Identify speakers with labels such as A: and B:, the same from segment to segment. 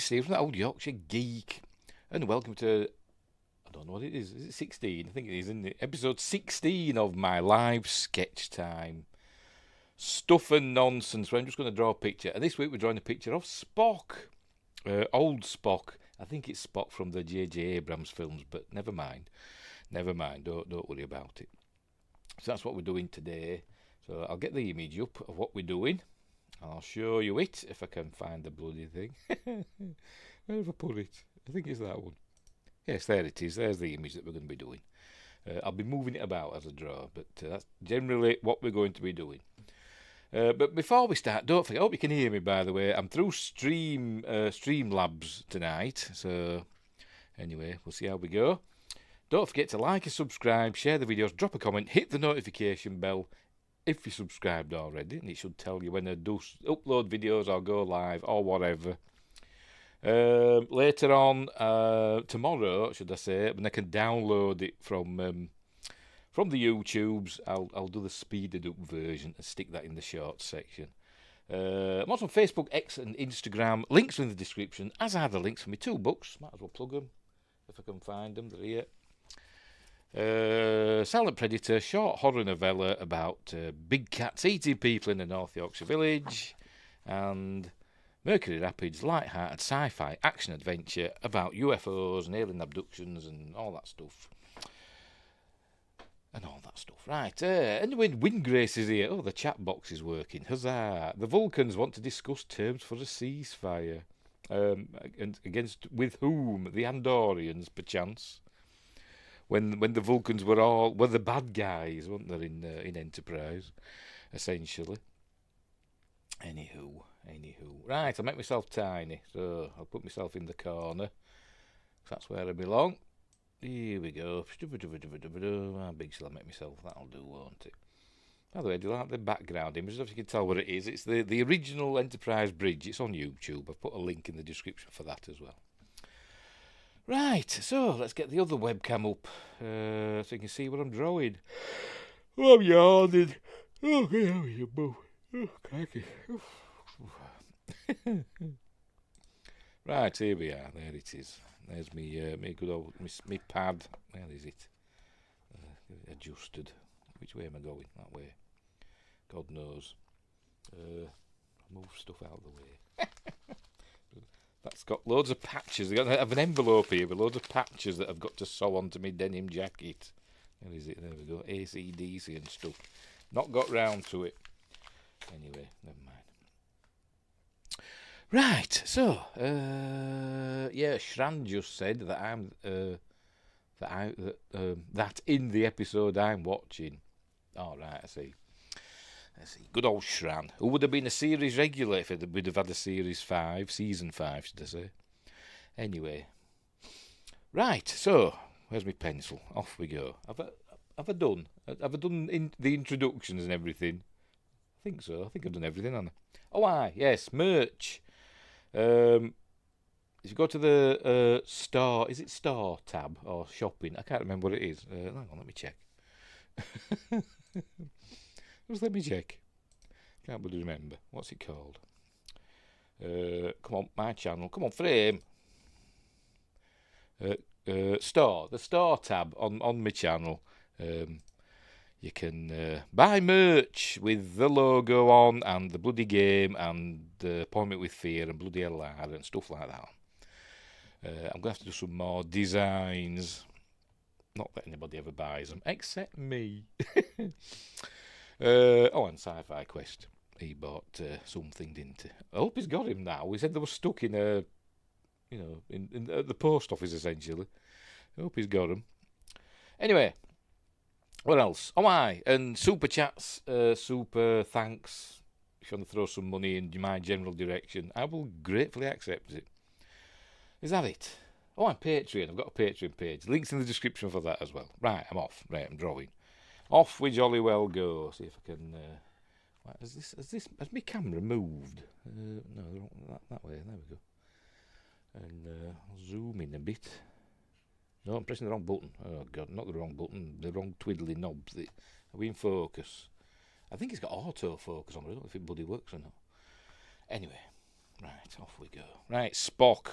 A: Steve from the old Yorkshire Geek, and welcome to, I don't know what it is it 16? I think it is, isn't it? Episode 16 of my live sketch time. Stuff and nonsense, where I'm just going to draw a picture. And this week we're drawing a picture of Spock. Old Spock. I think it's Spock from the J.J. Abrams films, but never mind. Never mind, don't worry about it. So that's what we're doing today. So I'll get the image up of what we're doing. I'll show you it if I can find the bloody thing. Where have I put it? I think it's that one. Yes, there it is. There's the image that we're going to be doing. I'll be moving it about as I draw, but that's generally what we're going to be doing. But before we start, don't forget, I hope you can hear me, by the way. I'm through Streamlabs tonight, so anyway, we'll see how we go. Don't forget to like and subscribe, share the videos, drop a comment, hit the notification bell if you're subscribed already, and it should tell you when I do upload videos or go live or whatever. Later on, tomorrow, should I say, when I can download it from the YouTubes, I'll do the speeded up version and stick that in the shorts section. I'm also on Facebook, X and Instagram. Links are in the description, as are the links for my 2 books. Might as well plug them if I can find them. They're here. Silent Predator, short horror novella about big cats eating people in a North Yorkshire village, and Mercury Rapids, light-hearted sci-fi action adventure about UFOs and alien abductions and all that stuff. Right, anyway, Windgrace is here. Oh, the chat box is working. Huzzah! The Vulcans want to discuss terms for a ceasefire. And with whom? The Andorians, perchance. When the Vulcans were the bad guys, weren't they, in Enterprise, essentially. Anywho. Right, I'll make myself tiny, so I'll put myself in the corner. That's where I belong. Here we go. How big shall I make myself? That'll do, won't it? By the way, do you like the background image? If you can tell what it is, it's the original Enterprise bridge. It's on YouTube. I've put a link in the description for that as well. Right, so let's get the other webcam up so you can see what I'm drawing. Oh, I'm yawning. Oh, crikey. Right, here we are. There it is. There's me good old me pad. Where is it? Adjusted. Which way am I going? That way. God knows. Move stuff out of the way. That's got loads of patches. I have an envelope here with loads of patches that I've got to sew onto my denim jacket. Where is it? There we go. AC/DC and stuff. Not got round to it. Anyway, never mind. Right, so Shran just said that I'm that in the episode I'm watching. All right, I see. Good old Shran, who would have been a series regular if we'd have had a season 5, should I say. Anyway, right. So where's my pencil? Off we go. Have I done the introductions and everything? I think so. I think I've done everything, haven't I? Oh, yes, merch. If you go to the store, is it store tab or shopping? I can't remember what it is. Hang on, let me check. Just let me check. Can't really remember. What's it called? Come on, my channel. Come on, frame. Store. The store tab on my channel. You can buy merch with the logo on and the bloody game and Appointment with Fear and bloody LR and stuff like that. I'm going to have to do some more designs. Not that anybody ever buys them, except me. And Sci-Fi Quest. He bought something, didn't he? I hope he's got him now. He said they were stuck in at the post office, essentially. I hope he's got him. Anyway, what else? And super chats, super thanks. If you want to throw some money in my general direction, I will gratefully accept it. Is that it? And Patreon. I've got a Patreon page. Links in the description for that as well. Right, I'm off. Right, I'm drawing. Off we jolly well go. See if I can. Has my camera moved? No, that way. There we go. And I'll zoom in a bit. No, I'm pressing the wrong button. Oh God, not the wrong button. The wrong twiddly knobs. Are we in focus? I think it's got autofocus on. I don't know if it bloody works or not. Anyway, Right, off we go. Right, Spock.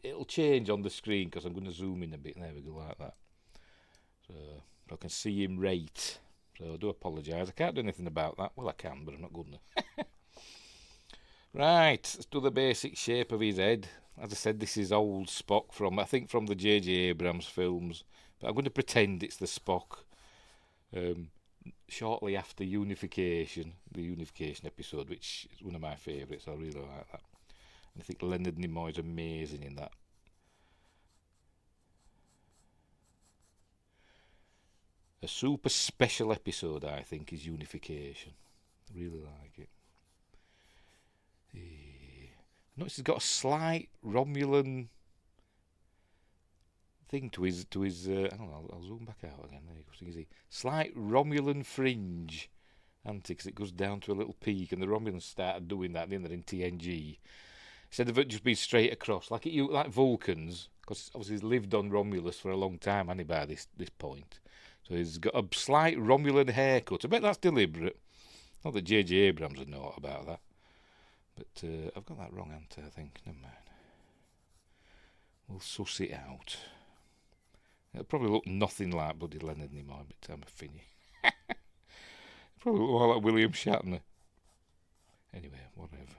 A: It'll change on the screen because I'm gonna zoom in a bit. There we go, like that. So I can see him right. So I do apologise. I can't do anything about that. Well, I can, but I'm not good enough. Right, let's do the basic shape of his head. As I said, this is old Spock from, I think, from the J.J. Abrams films. But I'm going to pretend it's the Spock shortly after Unification, the Unification episode, which is one of my favourites. I really like that. And I think Leonard Nimoy is amazing in that. A super special episode, I think, is Unification. I really like it. Notice he's got a slight Romulan thing to his I don't know, I'll zoom back out again. There you go. So you can see slight Romulan fringe antics. It goes down to a little peak, and the Romulans started doing that, didn't they, in TNG? Instead of it just being straight across, like Vulcans, because obviously he's lived on Romulus for a long time, hasn't he, by this point. So he's got a slight Romulan haircut. I bet that's deliberate. Not that J.J. Abrams would know about that. But I've got that wrong, haven't I think? Never mind. We'll suss it out. It'll probably look nothing like bloody Leonard Nimoy by the time I finish. Probably look more like William Shatner. Anyway, whatever.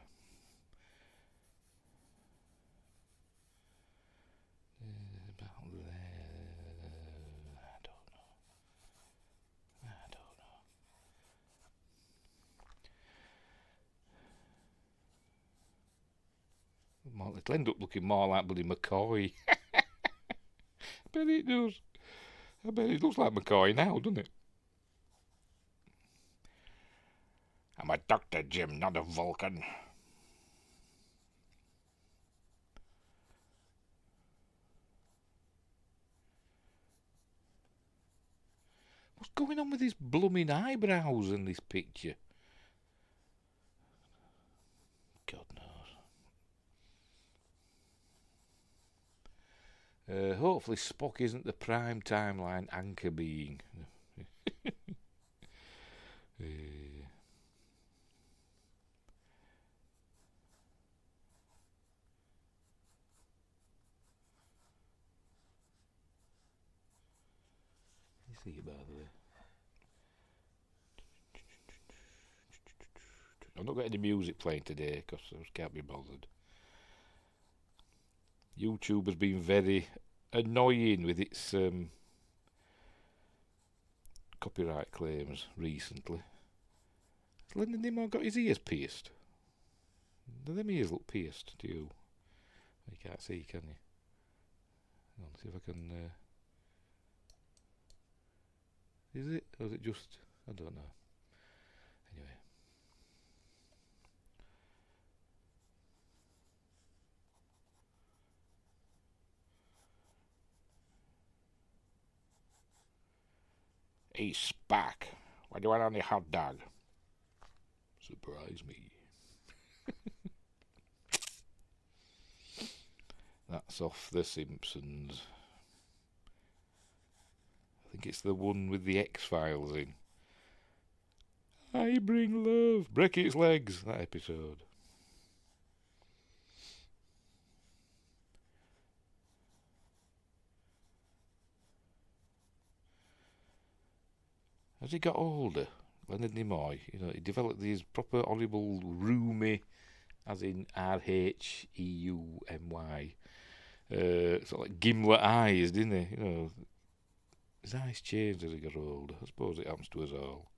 A: About there. I don't know. It'll end up looking more like bloody McCoy. I bet it does. I bet it looks like McCoy now, doesn't it? I'm a Dr. Jim, not a Vulcan. What's going on with his blooming eyebrows in this picture? God knows. Hopefully Spock isn't the prime timeline anchor being. You see it by the way. I've not got any music playing today because I just can't be bothered. YouTube has been very annoying with its copyright claims recently. Has Leonard Nimoy got his ears pierced? Do them ears look pierced to you? You can't see, can you? Hang on, see if I can. Is it? Or is it just. I don't know. Anyway. Hey, Spock. What do you want on your hot dog? Surprise me. That's off The Simpsons. I think it's the one with the X-Files in. I bring love. Break its legs. That episode. As he got older, Leonard Nimoy, he developed these proper horrible, roomy, as in Rheumy, sort of like gimlet eyes, didn't he? His eyes changed as he got older. I suppose it happens to us all.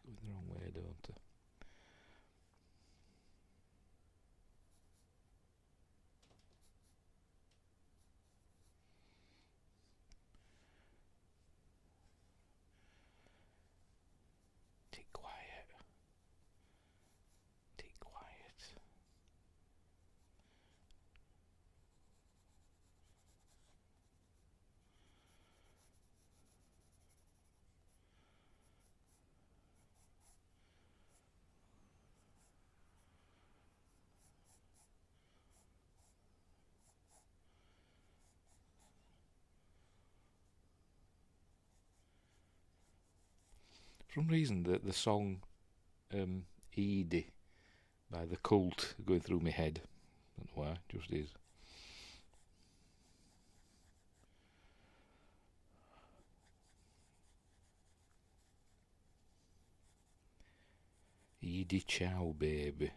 A: Going the wrong way, don't I? For some reason, the song Edie by The Cult going through my head. I don't know why, just is. Edie Chow, baby.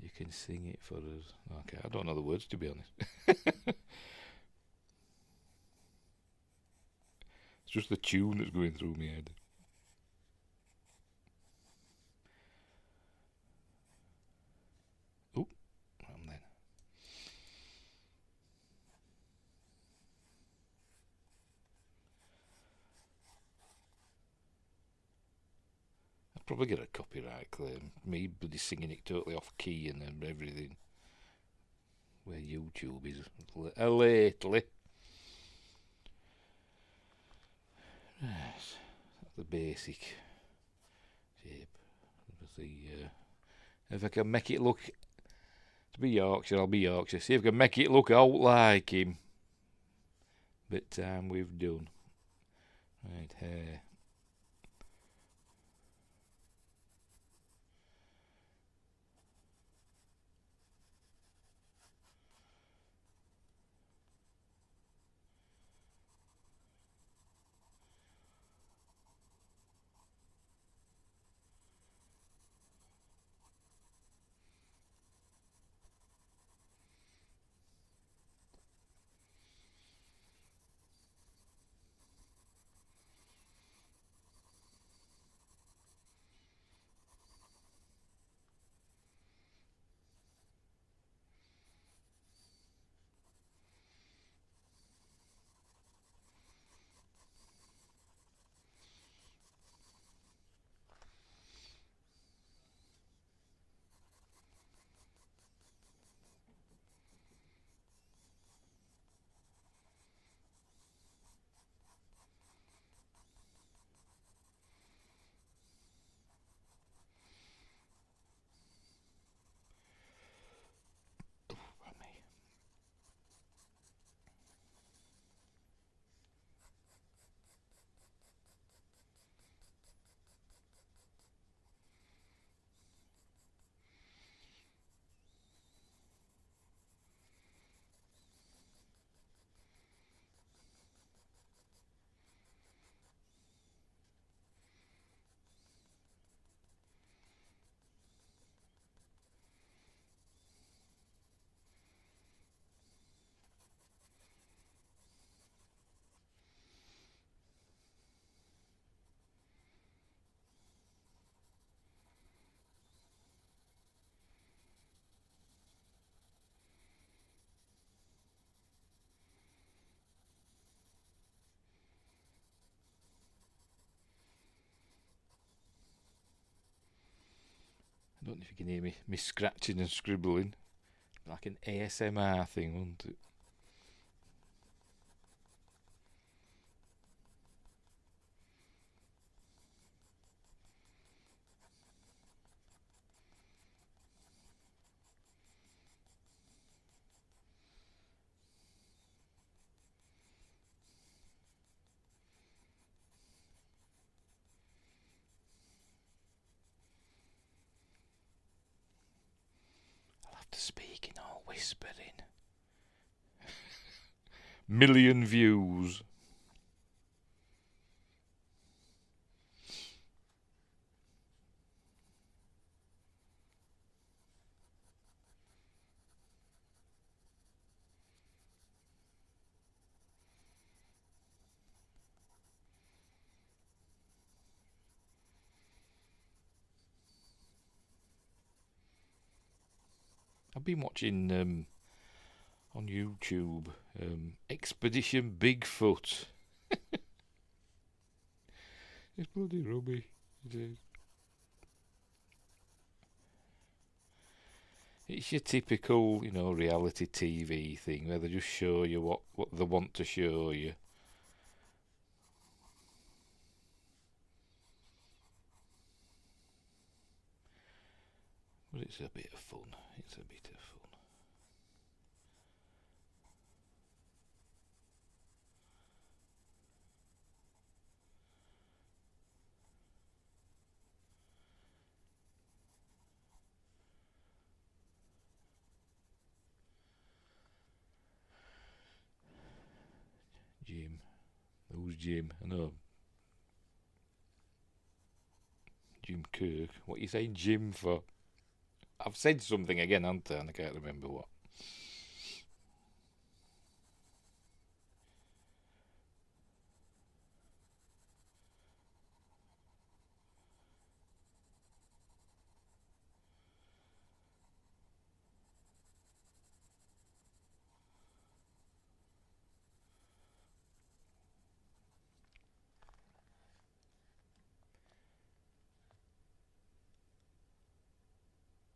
A: You can sing it for us. Okay, I don't know the words, to be honest. It's just the tune that's going through my head. Oh, and then. I'll probably get a copyright claim. Me bloody singing it totally off key and everything. Where YouTube is lately. Right, the basic shape. If I can make it look to be Yorkshire, I'll be Yorkshire. See if I can make it look out like him. Bit time we've done. Right, hair. I don't know if you can hear me scratching and scribbling. Like an ASMR thing, wouldn't it? I'll have to speak in all whispering. Million views. I've been watching on YouTube Expedition Bigfoot. It's bloody rubbish. It is. It's your typical, reality TV thing where they just show you what they want to show you. But it's a bit of fun. It's a bit of fun. Jim. Who's Jim? I know. Jim Kirk. What are you saying Jim for? I've said something again, haven't I? And I can't remember what.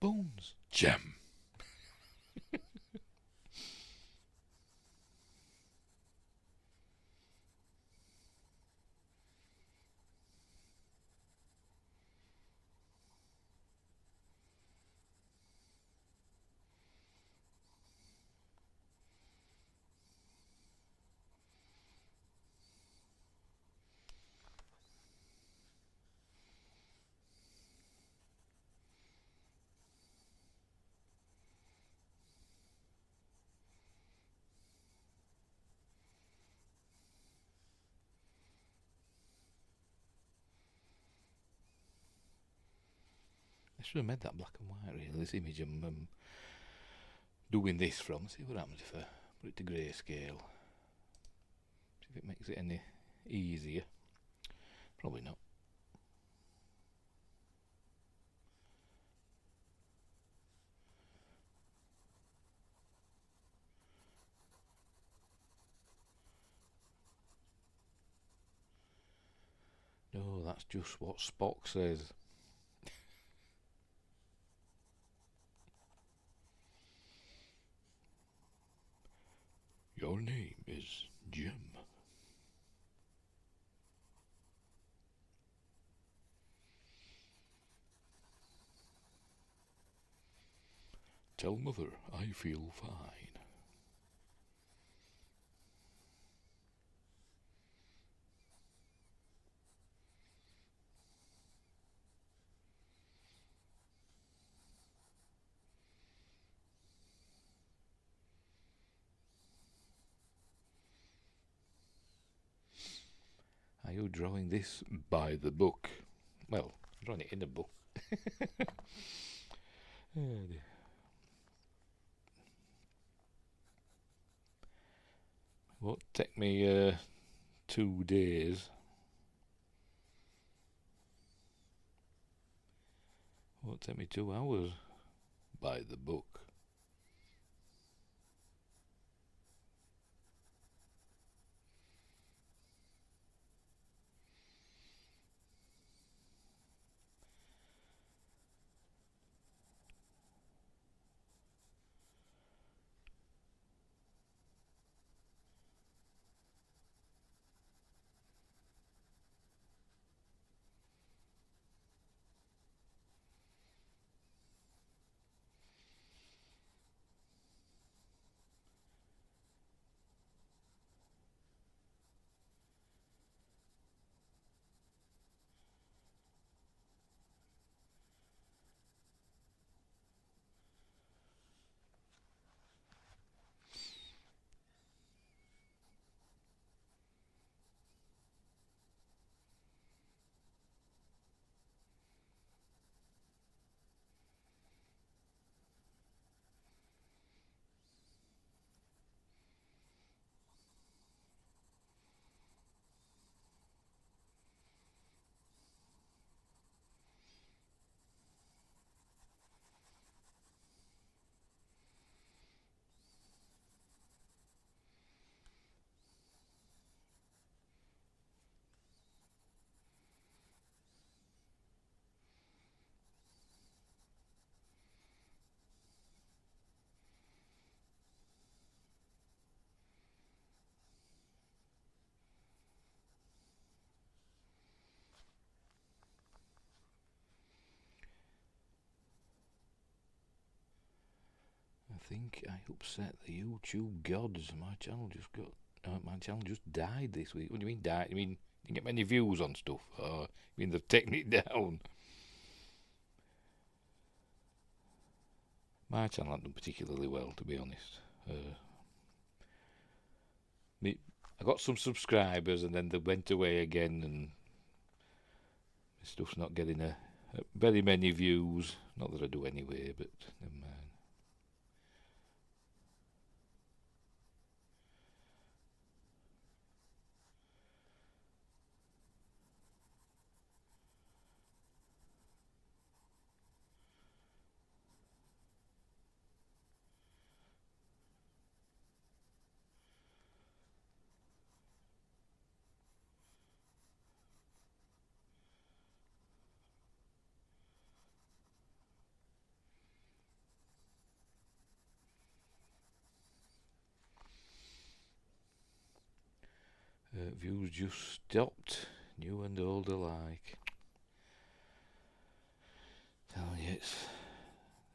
A: Bones. Jim. I should have made that black and white, really. This image I'm doing this from. See what happens if I put it to grayscale. See if it makes it any easier. Probably not. No, that's just what Spock says. Your name is Jim. Tell Mother I feel fine. Are you drawing this by the book? Well, I'm drawing it in a book. Oh dear. Won't take me 2 days. Won't take me 2 hours by the book. think I upset the YouTube gods. My channel just died this week. What do you mean died? You mean didn't get many views on stuff? Or you mean they've taken it down? My channel hasn't done particularly well, to be honest. I got some subscribers and then they went away again, and my stuff's not getting very many views. Not that I do anyway, but never mind. Views just stopped, new and old alike. Tell you,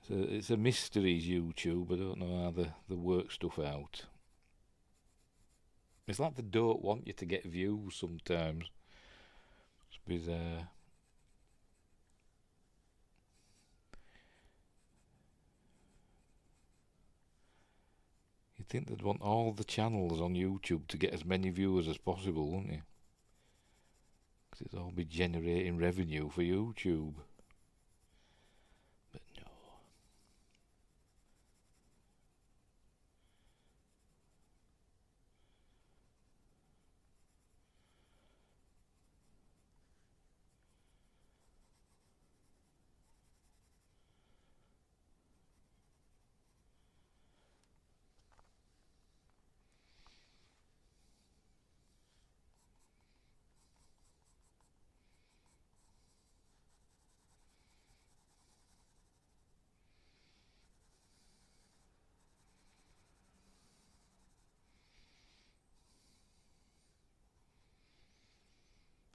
A: it's a mysteries YouTube. I don't know how they work stuff out. It's like they don't want you to get views sometimes. It's bizarre. You'd think they'd want all the channels on YouTube to get as many viewers as possible, wouldn't you? Because it'd all be generating revenue for YouTube. But no.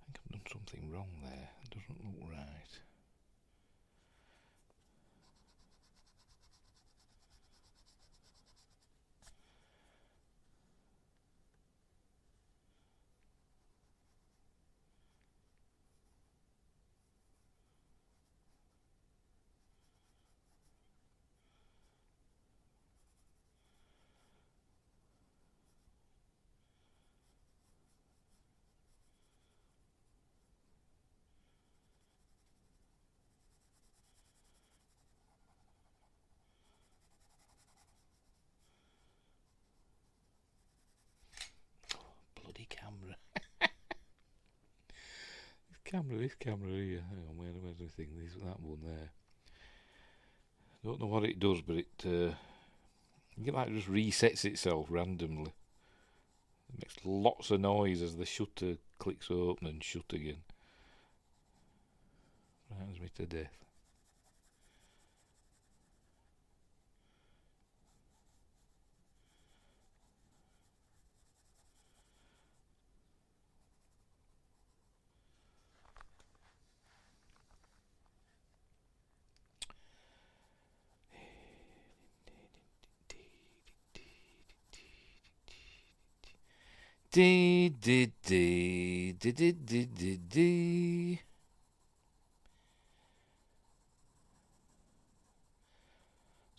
A: I think I've done something wrong there. It doesn't look right. Bloody camera. This camera here. Hang on, where's the thing? That one there. Don't know what it does, but it just resets itself randomly. It makes lots of noise as the shutter clicks open and shut again. Frightens me to death. Dee dee dee dee dee dee dee dee.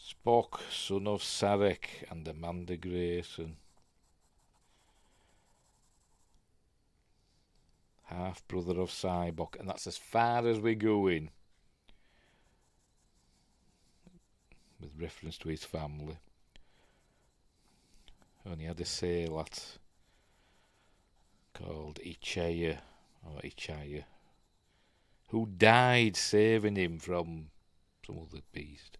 A: Spock, son of Sarek and Amanda Grayson. Half brother of Cybok, and that's as far as we're going. With reference to his family. Only had a sailor called Ichaya, who died saving him from some other beast.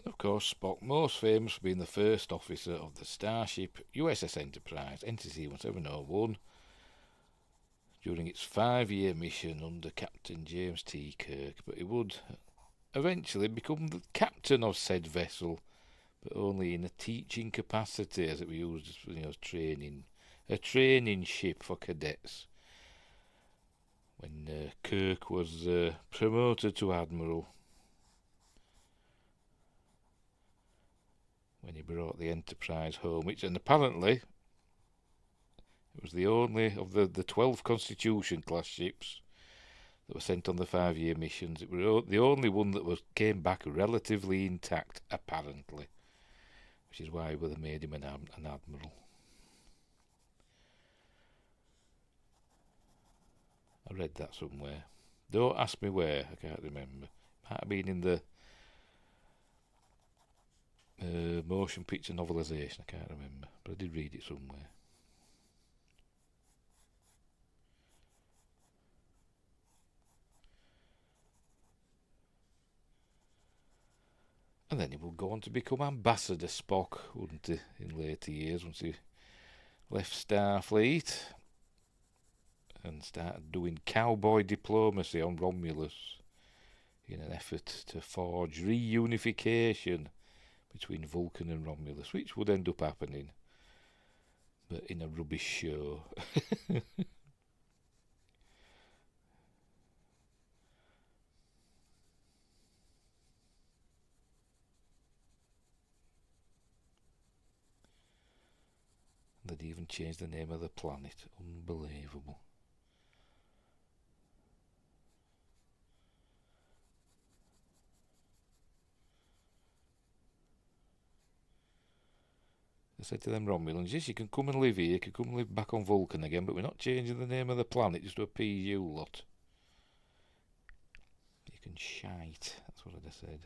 A: Of course, Spock, most famous for being the first officer of the starship USS Enterprise, NTC 1701, during its 5-year mission under Captain James T. Kirk, but he would eventually become the captain of said vessel, but only in a teaching capacity, as it was used as a training ship for cadets. When Kirk was promoted to admiral, when he brought the Enterprise home, and apparently it was the only of the 12 Constitution class ships that were sent on the 5-year missions. It was the only one that came back relatively intact, apparently, which is why they made him an admiral. I read that somewhere. Don't ask me where, I can't remember. Might have been in the motion picture novelisation, I can't remember, but I did read it somewhere. And then he would go on to become Ambassador Spock, wouldn't he, in later years, once he left Starfleet and started doing cowboy diplomacy on Romulus in an effort to forge reunification between Vulcan and Romulus, which would end up happening, but in a rubbish show. They'd even changed the name of the planet. Unbelievable. They said to them Romulans, yes, you can come and live here, you can come and live back on Vulcan again, but we're not changing the name of the planet just to appease you lot. You can shite, that's what I'd have said.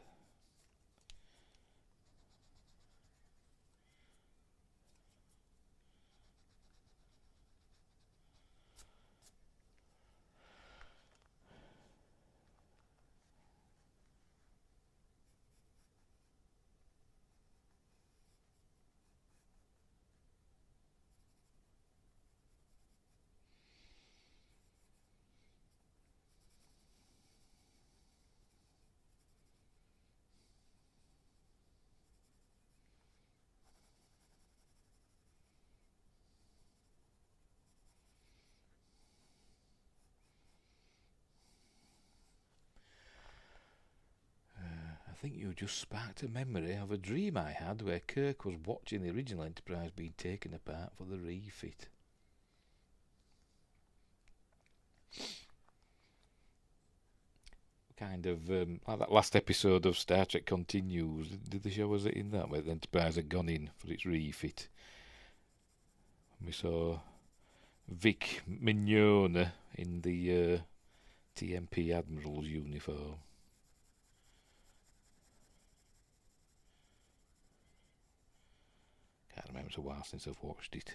A: I think you just sparked a memory of a dream I had where Kirk was watching the original Enterprise being taken apart for the refit. Kind of like that last episode of Star Trek Continues. Did they show us it in that, where the Enterprise had gone in for its refit? We saw Vic Mignogna in the TMP Admiral's uniform. Can't remember, it's a while since I've watched it.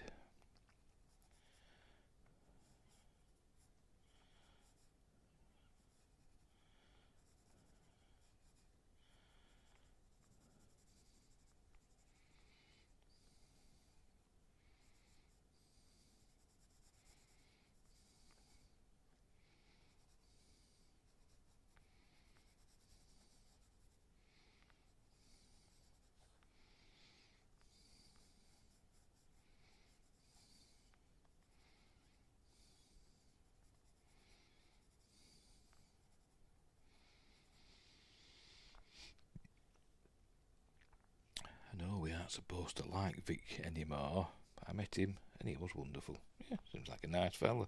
A: I know we aren't supposed to like Vic anymore, but I met him and he was wonderful. Yeah, seems like a nice fella.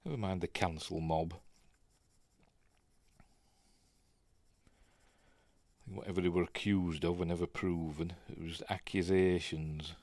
A: Never mind the cancel mob. Whatever they were accused of were never proven. It was accusations.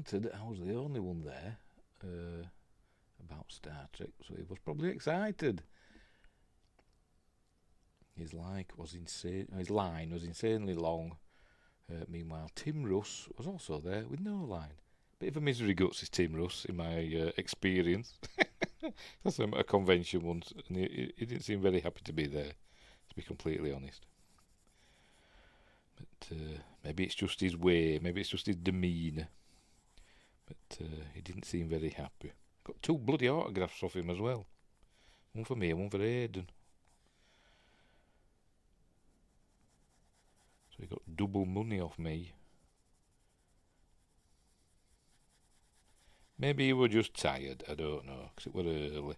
A: granted, I was the only one there about Star Trek, so he was probably excited. His line was insanely long. Meanwhile, Tim Russ was also there with no line. Bit of a misery guts is Tim Russ in my experience. That's at a convention once, and he didn't seem very happy to be there, to be completely honest. But maybe it's just his way, maybe it's just his demeanour. But he didn't seem very happy. Got 2 bloody autographs off him as well. One for me and one for Aidan. So he got double money off me. Maybe he were just tired, I don't know, because it were early.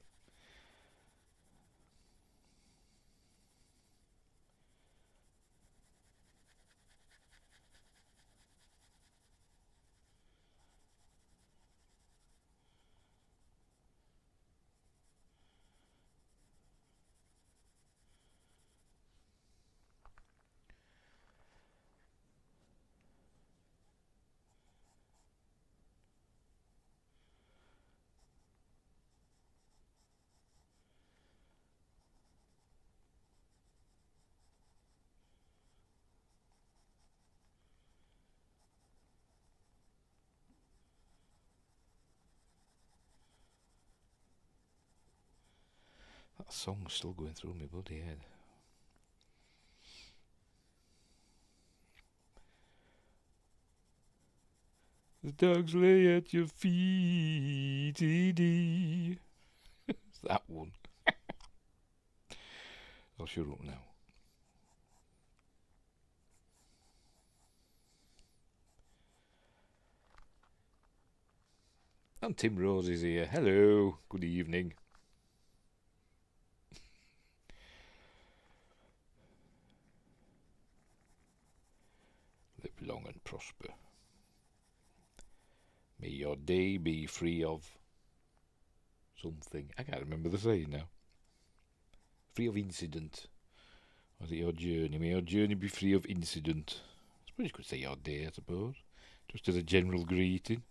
A: That song's still going through my bloody head. The dogs lay at your feet, Edie. It's that one. I'll shut up now. And Tim Rose is here. Hello, good evening. Live long and prosper. May your day be free of something. I can't remember the saying now. Free of incident. Was it your journey? May your journey be free of incident. I suppose you could say your day, I suppose. Just as a general greeting.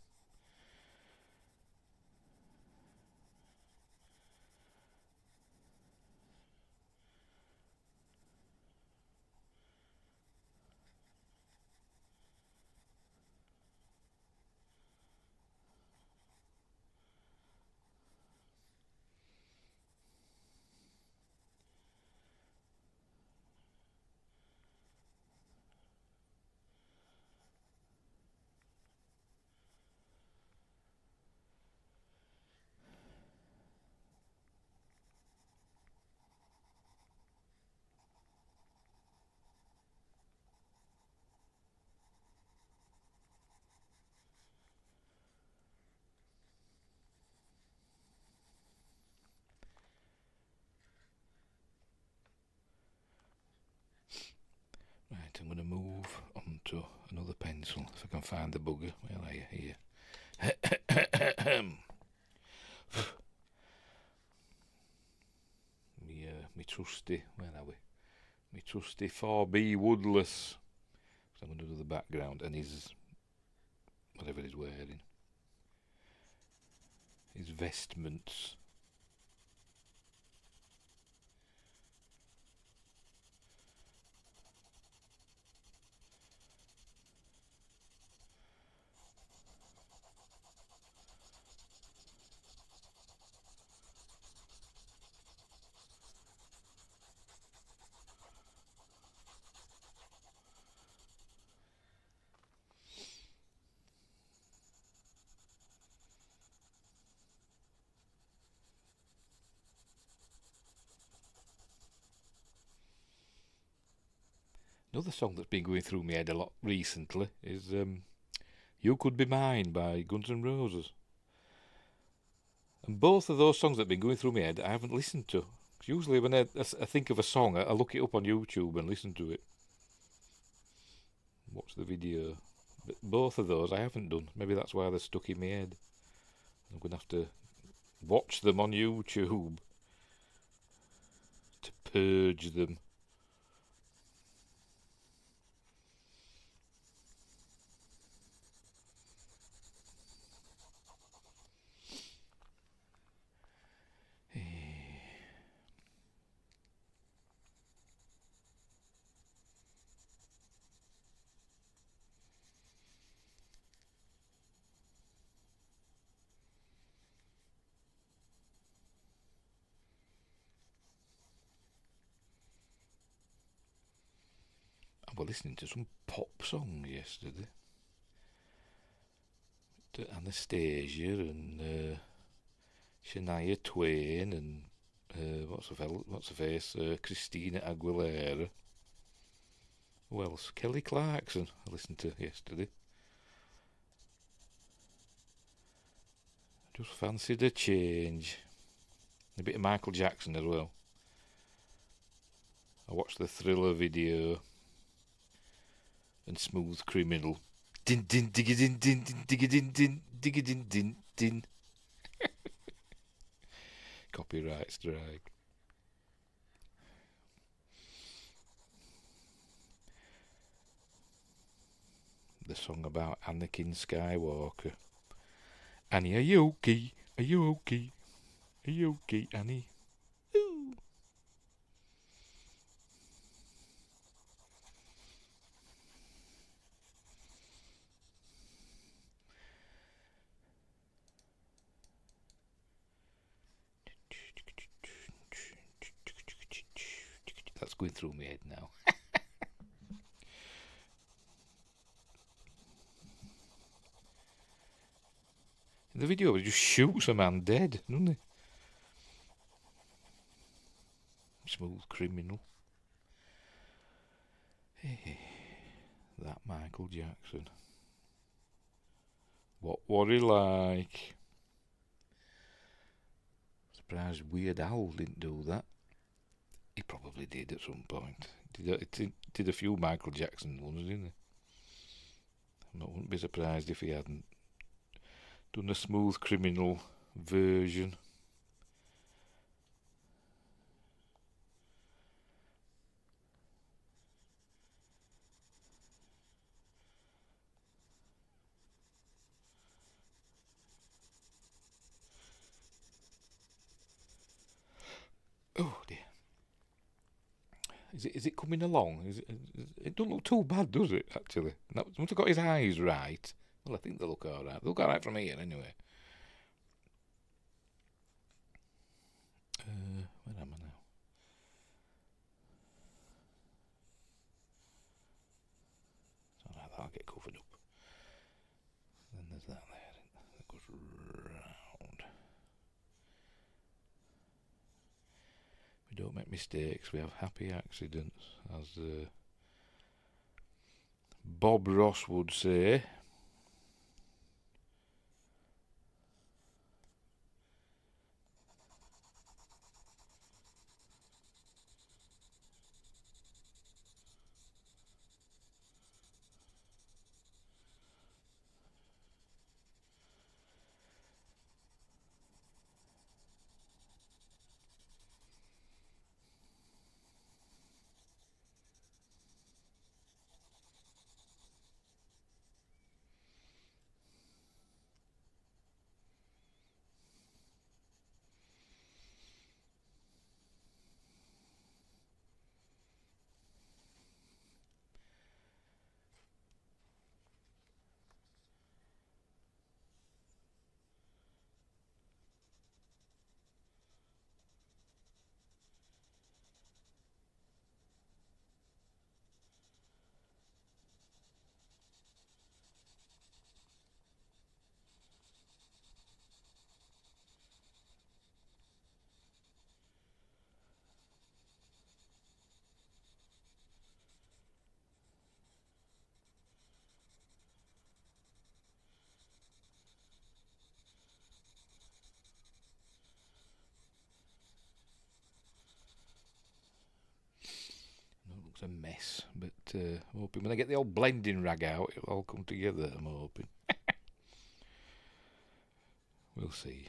A: Right, I'm going to move on to another pencil, if I can find the bugger. Where are you? Here. Me trusty, where are we? Me trusty 4B Woodless. So I'm going to do the background and his, whatever he's wearing. His vestments. Another song that's been going through my head a lot recently is You Could Be Mine by Guns N' Roses. And both of those songs that have been going through my head I haven't listened to. Usually when I think of a song, I look it up on YouTube and listen to it. Watch the video. But both of those I haven't done. Maybe that's why they're stuck in my head. I'm going to have to watch them on YouTube to purge them. were listening to some pop songs yesterday. Anastasia and Shania Twain and what's her face? Christina Aguilera. Who else? Kelly Clarkson. I listened to yesterday. Just fancied a change. A bit of Michael Jackson as well. I watched the Thriller video and Smooth Criminal. Din din digga din din din digga din din digga din din din. Copyright strike. The song about Anakin Skywalker. Annie, are you okay? Are you okay? Are you okay, Annie? Ooh. That's going through my head now. In the video, he just shoots a man dead, doesn't he? Smooth Criminal. Hey, that Michael Jackson. What he like? Surprised Weird Al didn't do that. He probably did at some point. Did a few Michael Jackson ones, didn't he? I wouldn't be surprised if he hadn't done a Smooth Criminal version. Oh dear. Is it coming along? It don't look too bad, does it, actually? Now, once I've got his eyes right, well, I think they look alright. They look alright from here, anyway. Where am I now? It's alright, that'll get covered up. Then there's that there. That goes round. We don't make mistakes, we have happy accidents, as Bob Ross would say. Looks a mess, but I'm hoping when I get the old blending rag out, it'll all come together, I'm hoping. We'll see.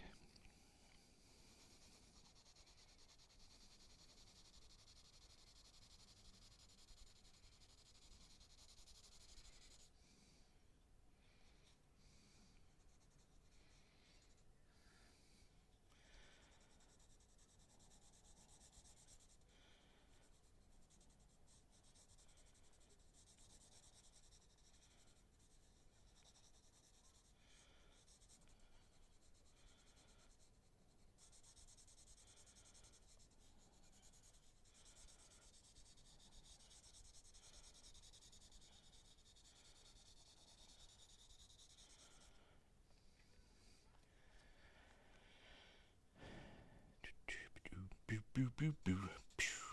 A: boo boo boo.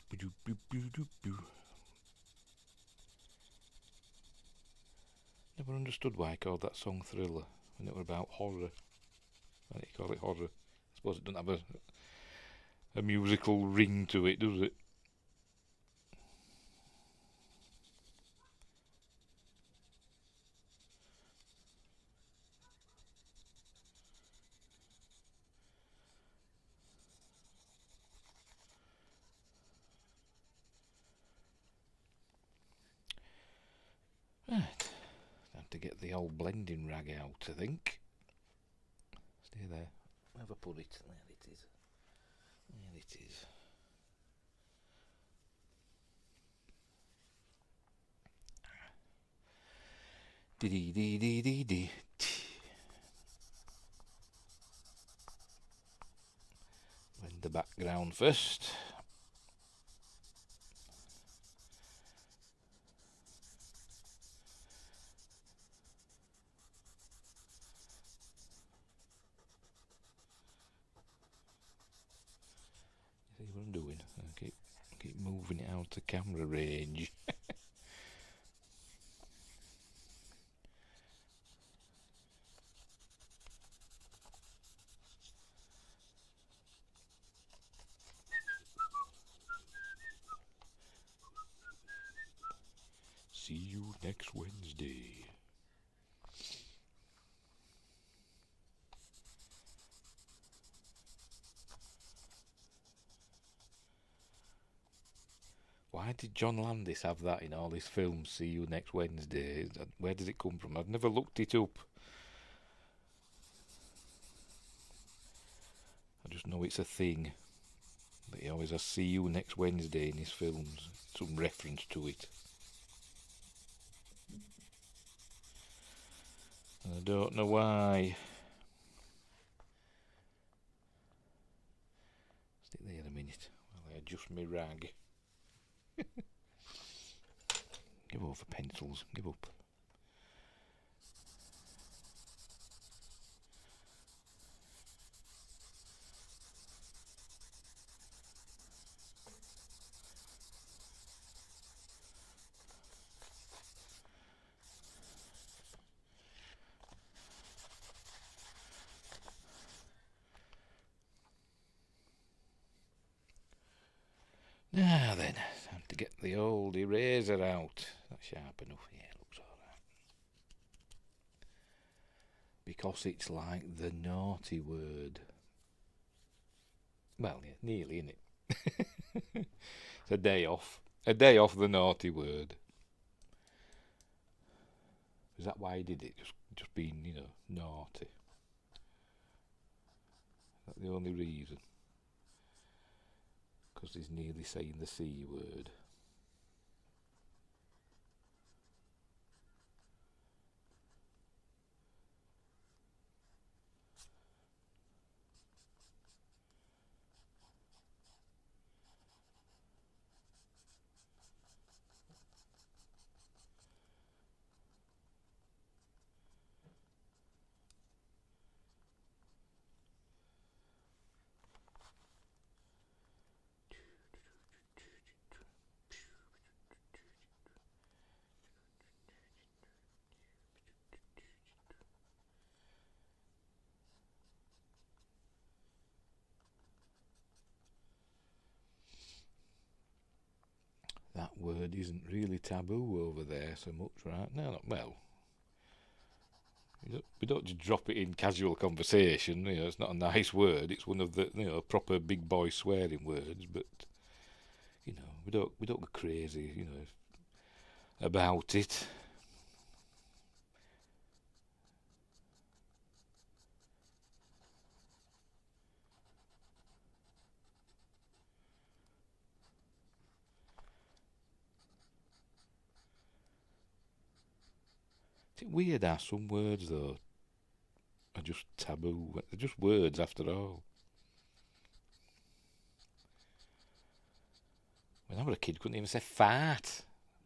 A: Boo boo boo boo boo. Never understood why I called that song Thriller when it were about horror. Why did you call it horror? I suppose it doesn't have a musical ring to it, does it? Right. Time to get the old blending rag out, I think. Stay there. Where have I put it? There it is. There it is. Dee dee dee dee dee. Blend the background first. See what I'm doing? I keep moving it out to camera range. See you next Wednesday. Why did John Landis have that in all his films? See you next Wednesday. Where does it come from? I've never looked it up. I just know it's a thing. That he always has see you next Wednesday in his films. Some reference to it. I don't know why. Stick there a minute while I adjust my rag. Give over pencils. Give up. Now then, time to get the old eraser out. That's sharp enough. Yeah, it looks alright. Because it's like the naughty word. Well, yeah, nearly, innit? It's a day off. A day off the naughty word. Is that why he did it? Just being, naughty. Is that the only reason? Because he's nearly saying the C word. That word isn't really taboo over there so much, right? No, not well. We don't just drop it in casual conversation. It's not a nice word. It's one of the proper big boy swearing words. But we don't go crazy about it. Is it weird how some words though are just taboo? They're just words after all. When I was a kid, couldn't even say fart.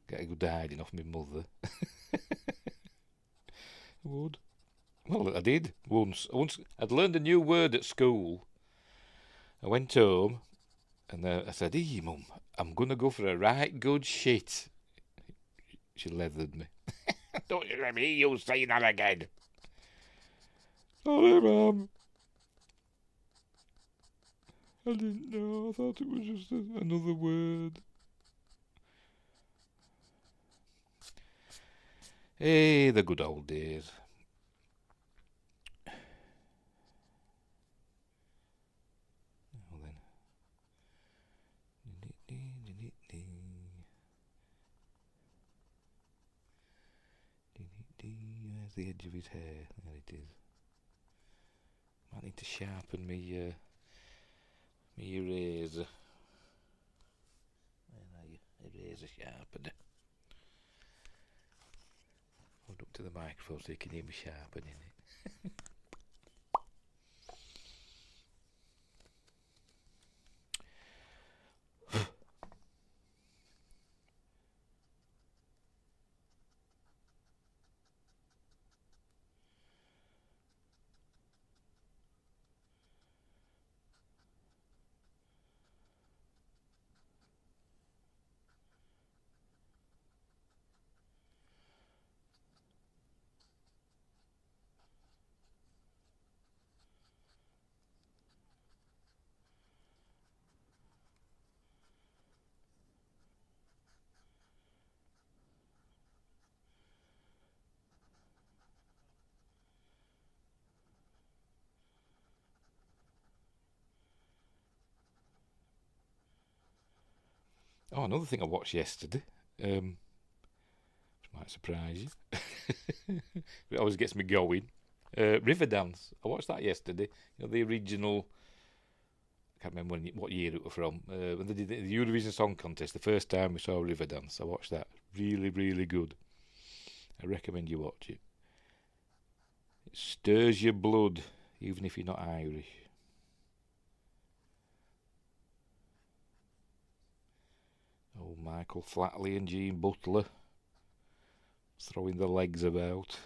A: Get a good hiding off my mother. I would. Well, I did once. I'd learned a new word at school. I went home, And I said, "Hey, Mum, I'm going to go for a right good shit." She leathered me. "Don't you let me hear you say that again." "Sorry, Mum. I didn't know. I thought it was just another word." Hey, the good old days. Well then. Where's the edge of his hair? There it is. Might need to sharpen me eraser. Where are you? Eraser sharpener. Hold up to the microphone so you can hear me sharpening it. Oh, another thing I watched yesterday. Which might surprise you. It always gets me going. Riverdance. I watched that yesterday. You know, the original. I can't remember what year it was from. When they did the Eurovision Song Contest, the first time we saw Riverdance, I watched that. Really, really good. I recommend you watch it. It stirs your blood, even if you're not Irish. Oh, Michael Flatley and Gene Butler throwing the legs about.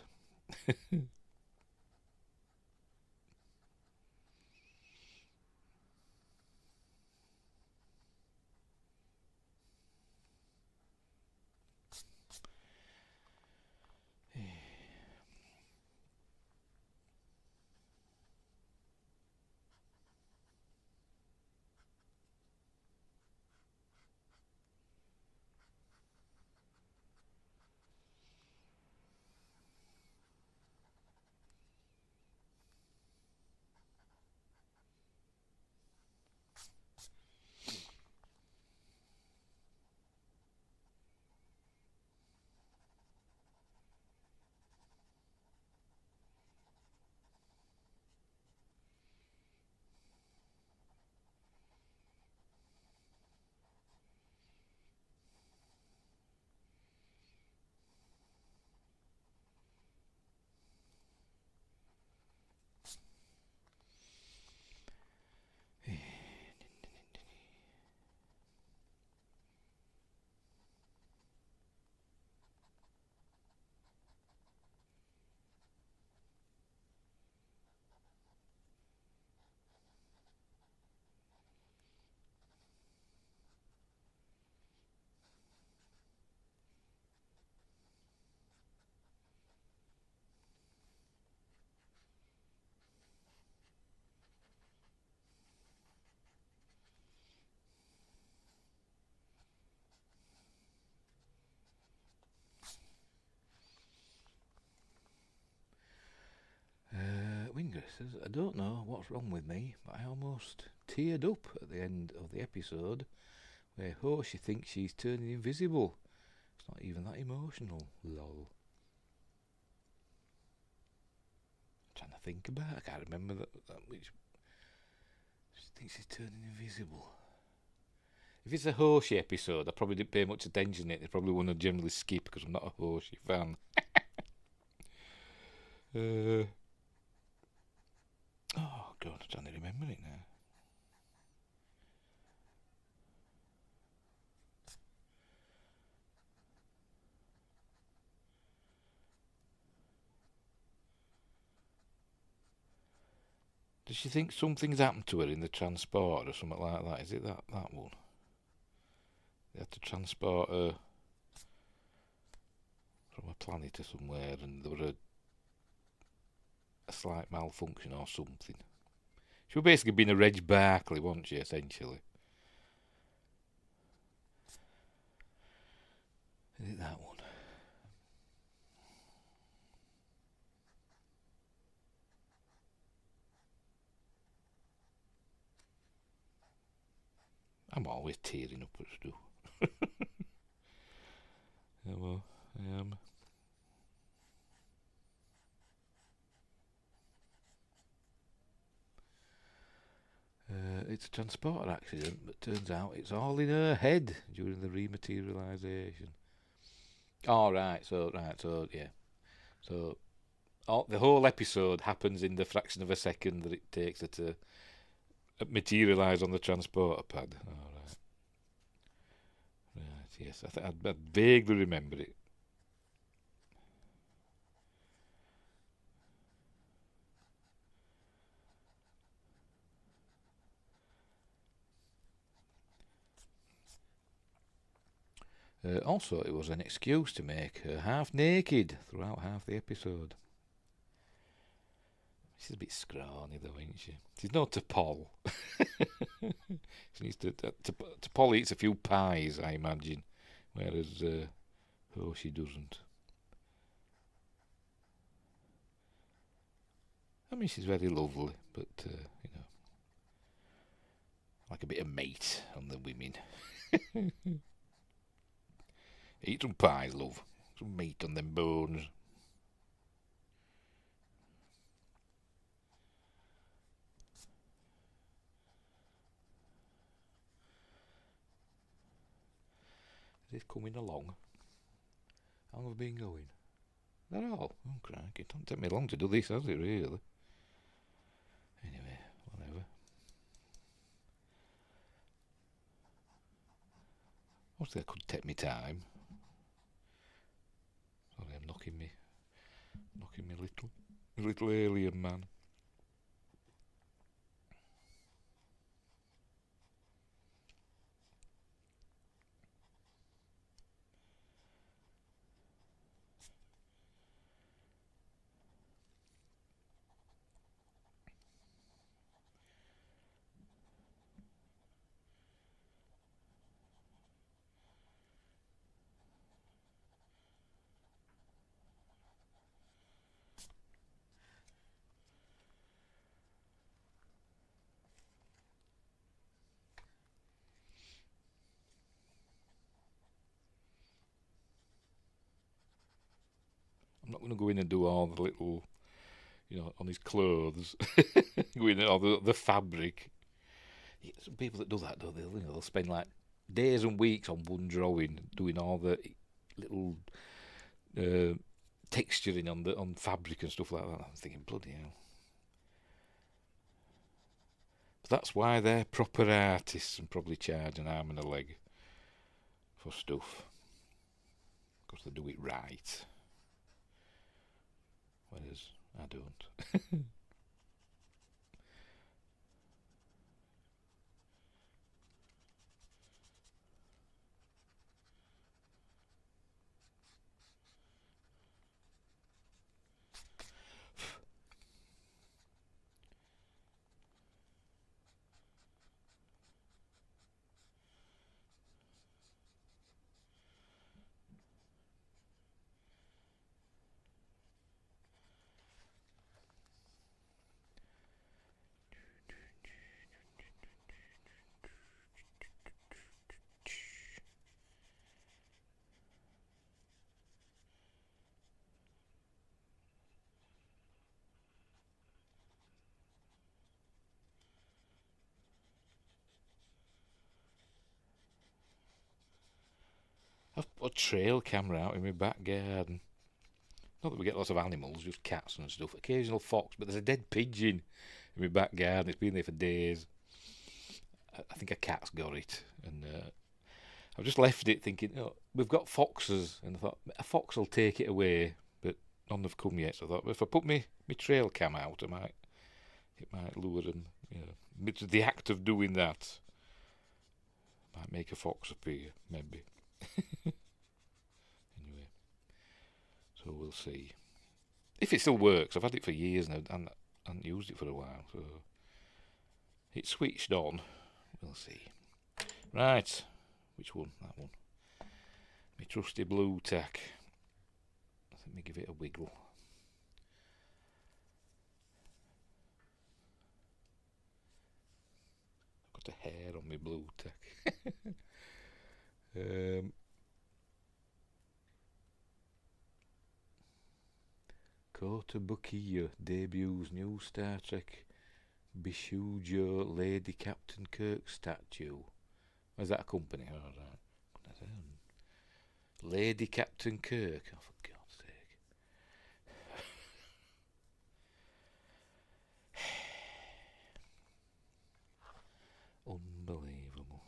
A: Winger says, "I don't know what's wrong with me, but I almost teared up at the end of the episode where Hoshi thinks she's turning invisible. It's not even that emotional. Lol." I'm trying to think about it. I can't remember that which. She thinks she's turning invisible. If it's a Hoshi episode, I probably didn't pay much attention to it. It's probably one I generally skip because I'm not a Hoshi fan. Oh, God, I'm trying to remember it now. Does she think something's happened to her in the transport or something like that? Is it that one? They had to transport her from a planet to somewhere, and there were a slight malfunction or something. She was basically being a Reg Barclay, wasn't she, essentially? Is it that one? I'm always tearing up at stuff. Yeah, well, I am. It's a transporter accident, but turns out it's all in her head during the rematerialisation. Oh, right, so, yeah. So, the whole episode happens in the fraction of a second that it takes her to materialise on the transporter pad. All right. Right, yes, I think I'd vaguely remember it. Also, it was an excuse to make her half naked throughout half the episode. She's a bit scrawny, though, isn't she? She's not to Paul. She needs to Paul eats a few pies, I imagine, whereas she doesn't. I mean, she's very lovely, but like a bit of meat on the women. Eat some pies, love. Some meat on them bones. Is it coming along? How long have we been going? Not all. Oh, crikey. It don't take me long to do this, has it, really? Anyway, whatever. Obviously, I could take me time. Sorry, I'm knocking me little alien man. I'm not going to go in and do all the little, on his clothes, go in all the fabric. Some people that do that, don't they? They'll spend like days and weeks on one drawing, doing all the little texturing on fabric and stuff like that. I'm thinking, bloody hell. But that's why they're proper artists and probably charge an arm and a leg for stuff, because they do it right. Whereas I don't. I've put a trail camera out in my back garden. Not that we get lots of animals, just cats and stuff. Occasional fox, but there's a dead pigeon in my back garden. It's been there for days. I think a cat's got it, and I've just left it thinking, we've got foxes, and I thought a fox will take it away, but none have come yet. So I thought, if I put my trail cam out, I might It might lure them. The act of doing that might make a fox appear, maybe. Anyway, so we'll see. If it still works, I've had it for years now and I haven't used it for a while, so it's switched on. We'll see. Right, which one? That one. My trusty blue tack. Let me give it a wiggle. I've got a hair on my blue tack. Kota Bukiya debuts new Star Trek Bishujo Lady Captain Kirk statue. Is that a company? Oh, right. Lady Captain Kirk. Oh, for God's sake. Unbelievable.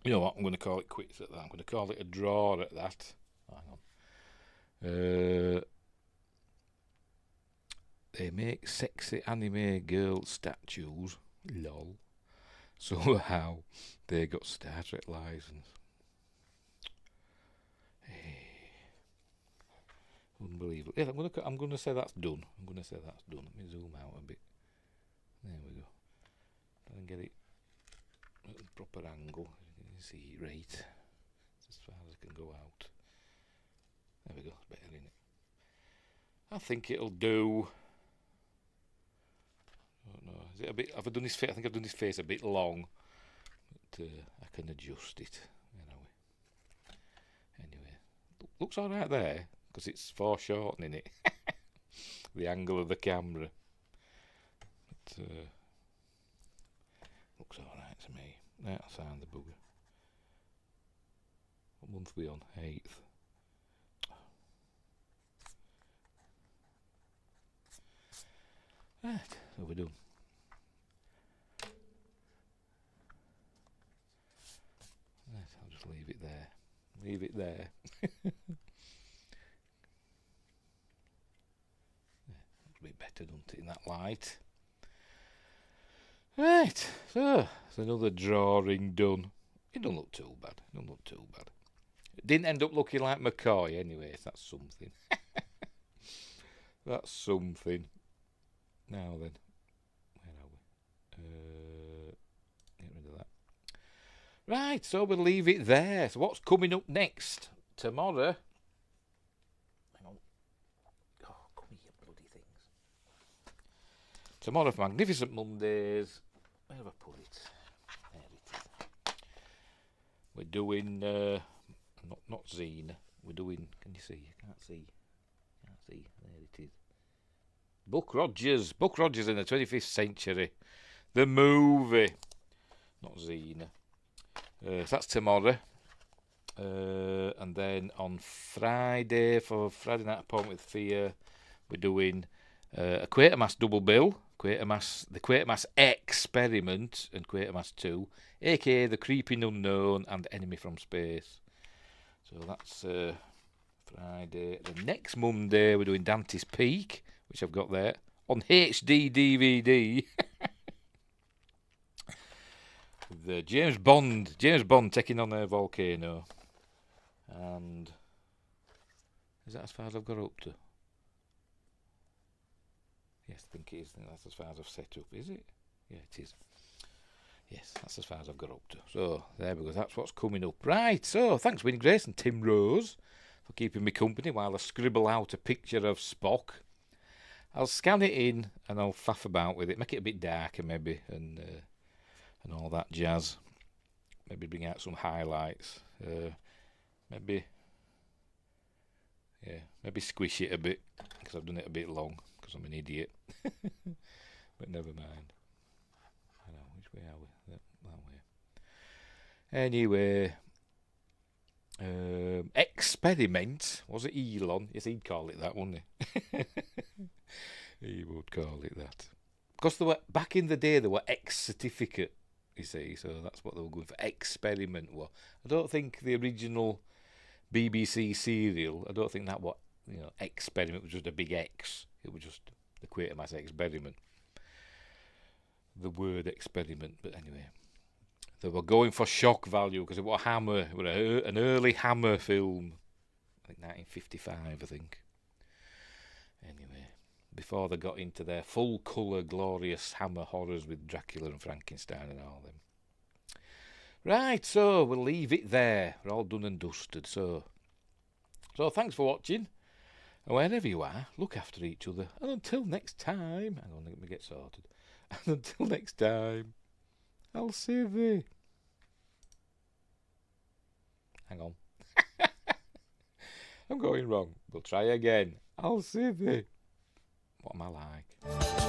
A: You know what? I'm going to call it quits at that. I'm going to call it a draw at that. Hang on. They make sexy anime girl statues. Lol. So how they got Star Trek license? Hey. Unbelievable. Yeah, I'm going to say that's done. Let me zoom out a bit. There we go. Try and get it at a proper angle. You see it right. It's as far as I can go out. There we go. It's better, isn't it? I think it'll do. I don't know. Is it a bit? Have I done his face? I think I've done his face a bit long, but I can adjust it. Anyway, looks all right there because it's foreshortening it. The angle of the camera. But, looks all right to me. That'll sound the booger. What month are we on? 8th. Right, so we're done. Right, I'll just leave it there. Leave it there. Looks a bit better, doesn't it, in that light? Right, so it's another drawing done. It don't look too bad. It didn't end up looking like McCoy anyway, so that's something. That's something. Now then, where are we? Get rid of that. Right, so we'll leave it there. So what's coming up next? Tomorrow. Hang on. Oh, come here, bloody things. Tomorrow for Magnificent Mondays. Where have I put it? There it is. We're doing, not zine. We're doing, can you see? You can't see. There it is. Buck Rogers in the 25th century. The movie. not Xena. So that's tomorrow. And then on Friday, for Friday Night Appointment with Fear, we're doing a Quatermass double bill. The Quatermass Experiment and Quatermass 2, aka The Creeping Unknown and Enemy from Space. So that's Friday. The next Monday, we're doing Dante's Peak, which I've got there, on HD DVD. The James Bond taking on a volcano. And is that as far as I've got up to? Yes, I think it is. That's as far as I've set up, is it? Yeah, it is. Yes, that's as far as I've got up to. So, there we go. That's what's coming up. Right, so thanks, Winnie Grace and Tim Rose, for keeping me company while I scribble out a picture of Spock. I'll scan it in and I'll faff about with it. Make it a bit darker, maybe, and all that jazz. Maybe bring out some highlights. Maybe squish it a bit, because I've done it a bit long, because I'm an idiot. But never mind. I know, which way are we? That way. Anyway, experiment, was it Elon? Yes, he'd call it that, wouldn't he? He would call it that. Because back in the day, there were X certificate, you see, so that's what they were going for. Experiment were. I don't think the original BBC serial, I don't think that what, Experiment was just a big X. It was just the Quatermass Experiment. The word experiment, but anyway. They were going for shock value because it was Hammer. It was an early Hammer film. I think 1955, I think. Anyway, before they got into their full colour, glorious Hammer horrors with Dracula and Frankenstein and all them. Right, so we'll leave it there. We're all done and dusted. So thanks for watching. And wherever you are, look after each other. And until next time, hang on, let me get sorted. And until next time, I'll see thee. Hang on. I'm going wrong. We'll try again. I'll see thee. What am I like?